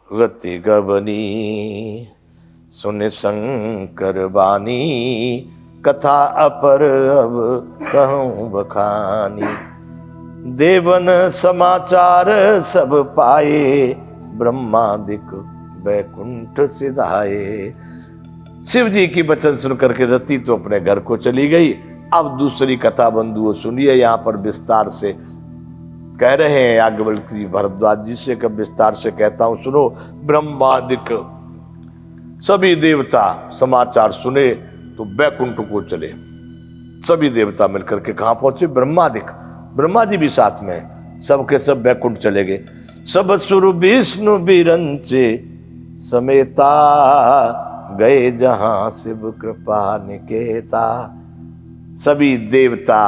रति गवनी सुन शंकर बानी, कथा अपर अब कहूँ बखानी। देवन समाचार सब पाए, ब्रह्मादिक बैकुंठ सिधाए। शिव जी की वचन सुनकर के रति तो अपने घर को चली गई। अब दूसरी कथा बंधुओं सुनिए, यहाँ पर विस्तार से कह रहे हैं याज्ञवल्क्य जी भरद्वाज जी से, कब विस्तार से कहता हूं सुनो। ब्रह्मादिक सभी देवता समाचार सुने तो बैकुंठ को चले। सभी देवता मिलकर के कहां पहुंचे? ब्रह्मादिक, ब्रह्मा जी भी साथ में, सबके सब बैकुंठ चले गए। सब सुर विष्णु बिरंचे समेता, गए जहां शिव कृपा निकेता। सभी देवता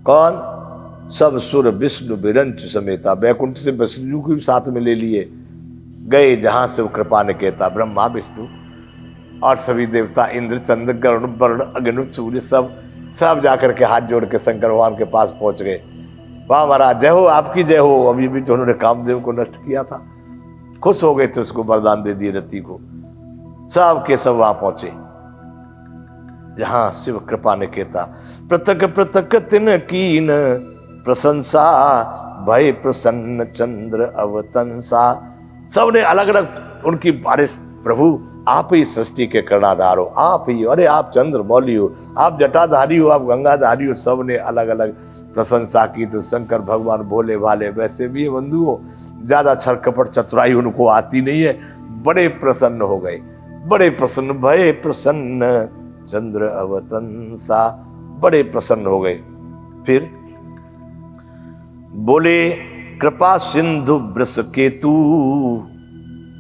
कौन? सब सुर विष्णु बिरंच समेता, बैकुंठ से विष्णु को भी साथ में ले लिए, गए जहां शिव कृपा निकेता। ब्रह्मा विष्णु और सभी देवता, इंद्र चंद्र गरुण वरुण अग्नि सूर्य, सब जाकर के हाथ जोड़ के शंकर भगवान के पास पहुंच गए। वाह महाराज, जय हो, आपकी जय हो। अभी भी तो उन्होंने कामदेव को नष्ट किया था। खुश हो गए थे, उसको वरदान दे दिए रति को। सब के सब वहां पहुंचे जहां शिव कृपा निकेता। पृथक पृथक तिन कीन प्रशंसा, भय प्रसन्न चंद्र अवतंसा। सबने अलग अलग उनकी बारिश, प्रभु आप ही सृष्टि के कर्णाधार हो, आप ही, अरे आप चंद्र मौली हो, आप जटाधारी हो, आप गंगाधारी हो। सबने अलग अलग प्रशंसा की। तो शंकर भगवान भोले भाले वैसे भी बंधु हो, ज्यादा छल कपट चतुराई उनको आती नहीं है। बड़े प्रसन्न हो गए, बड़े प्रसन्न, भय प्रसन्न चंद्र अवतंसा, बड़े प्रसन्न हो गए। फिर बोले कृपा सिंधु वृष केतु,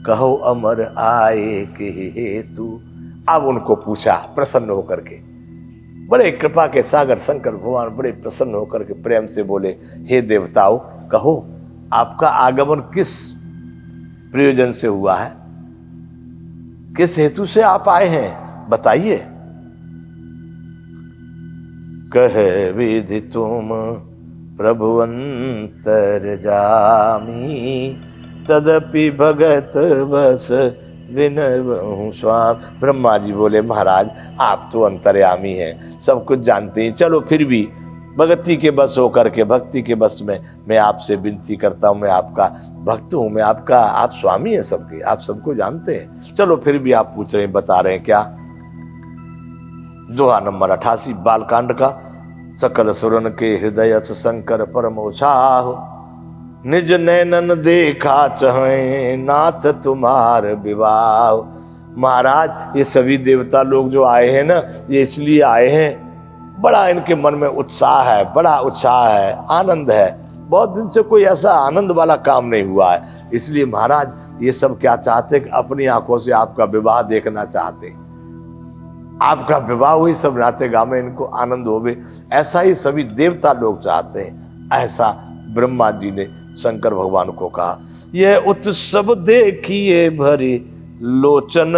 कहो अमर आए के हेतु। अब उनको पूछा प्रसन्न होकर के, बड़े कृपा के सागर शंकर भगवान बड़े प्रसन्न होकर के प्रेम से बोले, हे देवताओं, कहो आपका आगमन किस प्रयोजन से हुआ है, किस हेतु से आप आए हैं, बताइए। कह विधि तुम प्रभु अंतर जामी, तदपि भगत बस विनय स्वामी। ब्रह्मा जी बोले, महाराज आप तो अंतर्यामी हैं, सब कुछ जानते हैं, चलो फिर भी भक्ति के बस होकर के, भक्ति के बस में मैं आपसे विनती करता हूं। मैं आपका भक्त हूं, मैं आपका, आप स्वामी हैं सबके, आप सबको जानते हैं। चलो फिर भी आप पूछ रहे हैं, बता रहे हैं क्या? दोहा नंबर 88 बालकांड का। सकल सुरन के हृदय शंकर परमोछाह, निज नैनन देखा चाहे नाथ तुम्हार विवाह। महाराज ये सभी देवता लोग जो आए हैं ना, ये इसलिए आए हैं, बड़ा इनके मन में उत्साह है, बड़ा उत्साह है, आनंद है। बहुत दिन से कोई ऐसा आनंद वाला काम नहीं हुआ है। इसलिए महाराज ये सब क्या चाहते कि अपनी आंखों से आपका विवाह देखना चाहते, आपका विवाह हुई, सब नाचे गामे, इनको आनंद होवे, ऐसा ही सभी देवता लोग चाहते हैं। ऐसा ब्रह्मा जी ने शंकर भगवान को कहा। यह उत्सव देखिए भरी लोचन,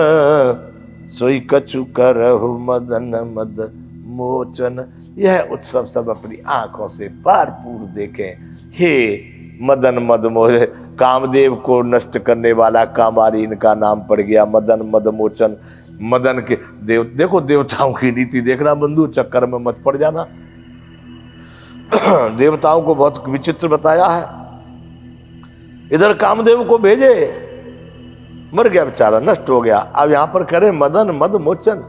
सोई कछु करहु मदन मद मोचन। यह उत्सव सब अपनी आंखों से भरपूर देखें। हे मदन मद मोह, कामदेव को नष्ट करने वाला कामारी इनका नाम पड़ गया, मदन मद मोचन। मदन के देव, देखो देवताओं की नीति देखना बंधु, चक्कर में मत पड़ जाना। देवताओं को बहुत विचित्र बताया है। इधर कामदेव को भेजे, मर गया बेचारा, नष्ट हो गया। अब यहां पर करे मदन मद मोचन।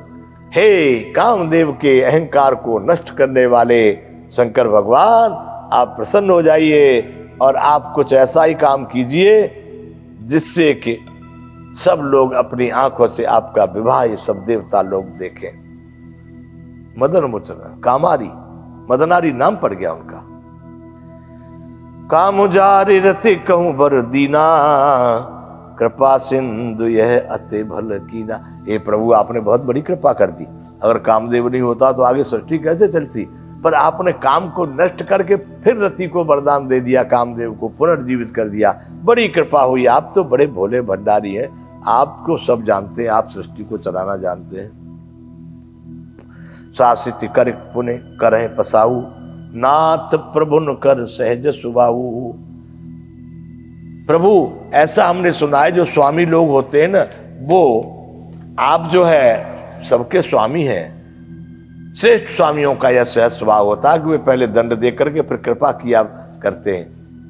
हे कामदेव के अहंकार को नष्ट करने वाले शंकर भगवान, आप प्रसन्न हो जाइए और आप कुछ ऐसा ही काम कीजिए जिससे कि सब लोग अपनी आंखों से आपका विवाह, ये सब देवता लोग देखें। मदन मोचन, कामारी, मदनारी नाम पड़ गया उनका। कामुजारी रति कहूं बर दीना, कृपा सिंधु यह अति भल कीना। हे प्रभु आपने बहुत बड़ी कृपा कर दी, अगर कामदेव नहीं होता तो आगे सृष्टि कैसे चलती। पर आपने काम को नष्ट करके फिर रति को वरदान दे दिया, कामदेव को पुनर्जीवित कर दिया, बड़ी कृपा हुई। आप तो बड़े भोले भंडारी हैं, आपको सब जानते हैं, आप सृष्टि को चलाना जानते हैं। शासित कर पुण्य करें पसाऊ, नाथ प्रभुन कर सहज सुबाऊ। प्रभु ऐसा हमने सुना है जो स्वामी लोग होते हैं ना, वो आप जो है सबके स्वामी हैं। श्रेष्ठ स्वामियों का यह सहज स्वभाव होता है कि वे पहले दंड दे करके फिर कृपा किया करते हैं।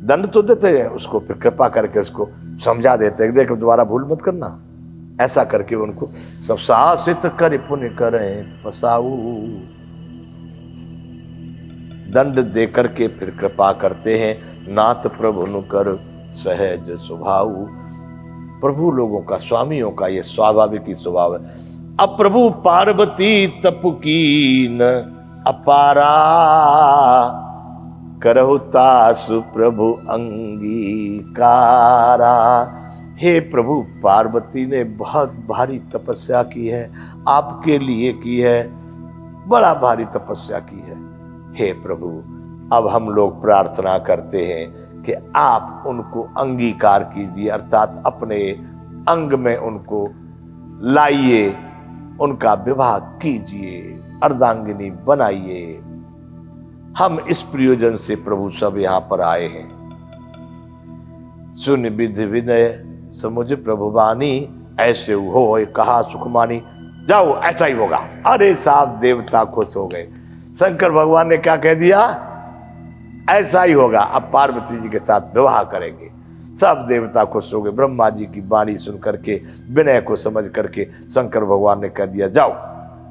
दंड तो देते हैं उसको, फिर कृपा करके उसको समझा देते हैं, देख दोबारा भूल मत करना। ऐसा करके उनको सब शासित कर पुण्य करें पसाऊ। दंड दे करके फिर कृपा करते हैं। नाथ प्रभु नु कर सहज स्वभाव। प्रभु लोगों का, स्वामियों का ये स्वाभाविक ही स्वभाव है। अब प्रभु पार्वती तप कीन अपारा, करहु तासु प्रभु अंगीकारा। हे प्रभु, पार्वती ने बहुत भारी तपस्या की है, आपके लिए की है, बड़ा भारी तपस्या की है। हे प्रभु, अब हम लोग प्रार्थना करते हैं कि आप उनको अंगीकार कीजिए, अर्थात अपने अंग में उनको लाइए, उनका विवाह कीजिए, अर्धांगिनी बनाइए। हम इस प्रयोजन से प्रभु सब यहां पर आए हैं। सुन विधि विनय समुझ प्रभु वाणी, ऐसे हो कहा सुखमानी। जाओ, ऐसा ही होगा। अरे साहब, देवता खुश हो गए। शंकर भगवान ने क्या कह दिया? ऐसा ही होगा, अब पार्वती जी के साथ विवाह करेंगे। सब देवता खुश हो गए। ब्रह्मा जी की वाणी सुन करके, विनय को समझ करके शंकर भगवान ने कह दिया, जाओ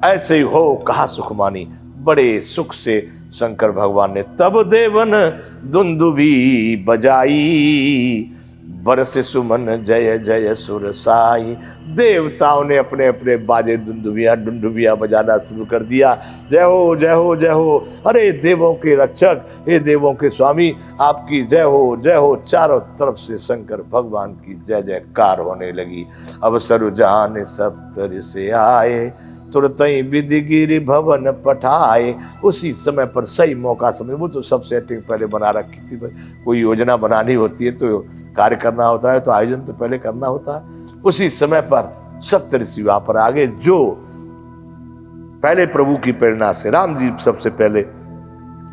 ऐसे ही हो कहा सुखमानी। बड़े सुख से शंकर भगवान ने तब देवन दुंदुभी बजाई, बरस सुमन जय जय सुर साई। देवताओं ने अपने अपने बाजे डुंडुबिया बजाना शुरू कर दिया। जय हो जय हो जय हो, अरे देवों के रक्षक, हे देवों के स्वामी, आपकी जय हो जय हो। चारों तरफ से शंकर भगवान की जय जयकार होने लगी। अब सरुजान सप्तर से आए, तुरंत ही विधिगिरि भवन पठाए। उसी समय पर सही मौका समय, वो तो सब सेटिंग पहले बना रखी थी। कोई योजना बनानी होती है तो कार्य करना होता है, तो आयोजन तो पहले करना होता है। उसी समय पर सप्तऋषि वहां पर आ गए, जो पहले प्रभु की प्रेरणा से राम जी सबसे पहले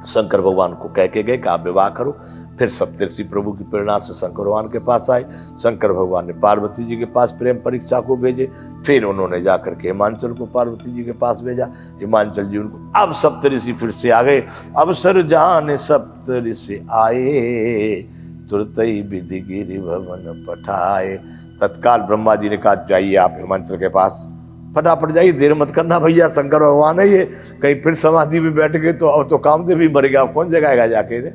शंकर भगवान को कह के गए कि आप विवाह करो। फिर सप्तऋषि प्रभु की प्रेरणा से शंकर भगवान के पास आए। शंकर भगवान ने पार्वती जी के पास प्रेम परीक्षा को भेजे। फिर उन्होंने जाकर के हिमांचल को पार्वती जी के पास भेजा। हिमांचल जी उनको, अब सप्तऋषि फिर से आ गए। अवसर जाने सप्तऋषि आए, तुरंत ही विधिगिरि भवन पठाए। तत्काल ब्रह्मा जी ने कहा, जाइए आप हिमांचल के पास, फटाफट जाइए, देर मत करना भैया, शंकर भगवान है ये, कहीं फिर समाधि में बैठ गए तो अब तो कामदेव भी मर गया, कौन जगाएगा जाके ने?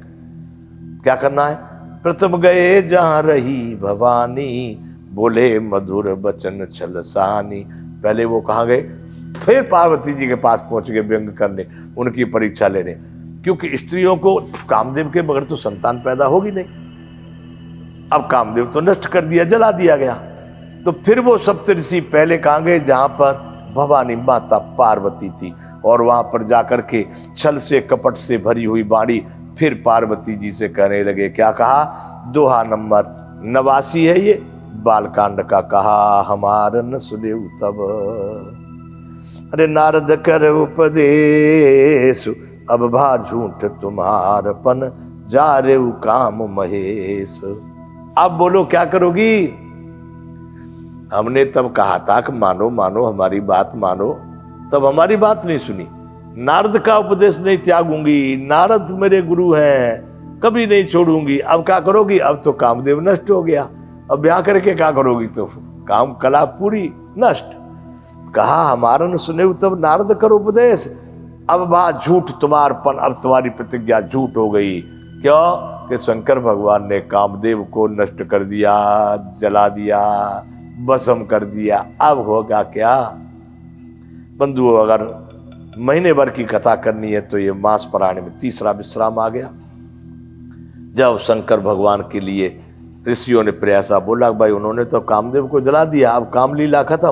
क्या करना है? प्रथम गए जहां रही भवानी, बोले मधुर बचन छलसानी। पहले वो कहाँ गए? फिर पार्वती जी के पास पहुंच गए व्यंग करने, उनकी परीक्षा लेने, क्योंकि स्त्रियों को कामदेव के बगैर तो संतान पैदा होगी नहीं। अब कामदेव तो नष्ट कर दिया, जला दिया गया। तो फिर वो सप्तऋषि पहले कहाँ गए? जहां पर भवानी माता पार्वती थी, और वहां पर जाकर के छल से कपट से भरी हुई वाणी फिर पार्वती जी से कहने लगे। क्या कहा? दोहा नंबर 89 है ये, बालकांड का कहा हमार न सुने तब। अरे नारद कर उपदेश, अब भा झूठ तुम्हारपन, जा रे काम महेश। अब बोलो क्या करोगी? हमने तब कहा था कि मानो मानो, हमारी बात मानो, तब हमारी बात नहीं सुनी। नारद का उपदेश नहीं त्यागूंगी, नारद मेरे गुरु हैं, कभी नहीं छोड़ूंगी। अब क्या करोगी? अब तो कामदेव नष्ट हो गया, अब ब्याह करके क्या करोगी? तो काम कला पूरी नष्ट। कहा हमारा न सुने तब नारद करो उपदेश, अब बात झूठ तुम्हारपन, अब तुम्हारी प्रतिज्ञा झूठ हो गई। क्यों? कि शंकर भगवान ने कामदेव को नष्ट कर दिया, जला दिया, भस्म कर दिया। अब होगा क्या? बंधुओं, अगर महीने भर की कथा करनी है तो ये मास पुराण में तीसरा विश्राम आ गया, जब शंकर भगवान के लिए ऋषियों ने प्रयासा बोला, भाई उन्होंने तो कामदेव को जला दिया, अब काम लीला खत्म।